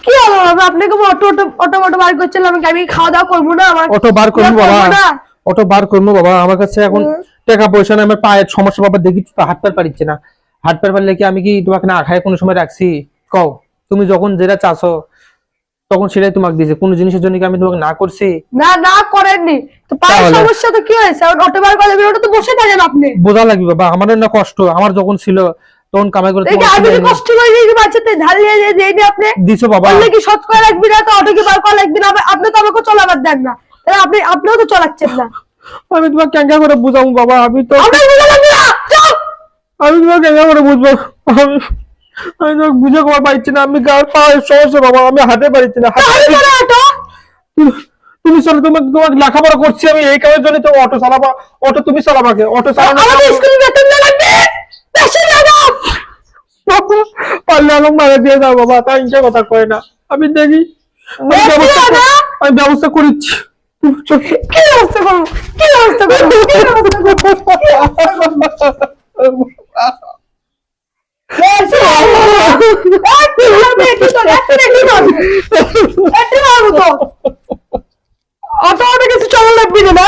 কি হলো বাবা, আপনাকে অটো অটো অটো অটো বার করছিলাম, আমি খাওয়া দাওয়া করবো না? আমার অটো বার করবো বাবা, অটো বার করবো বাবা, আমার কাছে এখন টাকা পয়সা নেই, আমার পায়ের সমস্যা বাবা, দেখি তো হাত পার পারিচ্ছে না, হাত পার পারলে কি আমি কি তোমাকে না খায় কোনো সময় রাখছি? কও, তুমি যখন যেটা চাচ্ছো তখন সেটাই তোমাকে দিয়েছে, কোনো জিনিসের জন্য কি আমি তোমাকে না করছি? না না করেননি তো, পায়ের সমস্যা তো কি হয়েছে? অটো বার করলে ওটা তো বসে থাকেন আপনি। বোঝা লাগবে বাবা, আমাদের না কষ্ট, আমার যখন ছিল তখন কামাই করে এই যে আমি যে কষ্ট করে যে বাচ্চাতে ঢালিয়ে যে দেই আপনি দিছো বাবা, বললে কি শত করে রাখবি না? তো অটো কি বার করা লাগবে না? আপনি তো আমাকে চলাবার দেন না, তাহলে আপনিও তো চলাচ্ছেন না। আমি তোমাকে কেঙ্কা করে বুঝাবো বাবা, আমি তো আপনার বুঝা লাগবে না, চুপ! আমি তোমাকে কেঙ্কা করে বুঝবো? আমি আমি তো বুঝে কবার পাইছি না, আমি গার পায়ের সমস্যা বাবা, আমি হাতে পারিছি না। তাহলে কেন অটো? তুমি চলো, তোমাকে লেখাপড়া করছি আমি, এই কাজের জন্য তো অটো চালাবা, অটো তুমি চালাবাকে, অটো চালানো আমাদের স্কুল বেতন না লাগবে, বেশি জানো। পারলে আমাকে মারা দিয়ে দাও বাবা, তাই ইচ্ছা কথা কয় না, আমি দেখি আমি ব্যবস্থা করিচ্ছি। কি ব্যবস্থা করবো? কি ব্যবস্থা করবো? কি ব্যবস্থা করবো? অটো অটো কিছু চলা লাগবে না।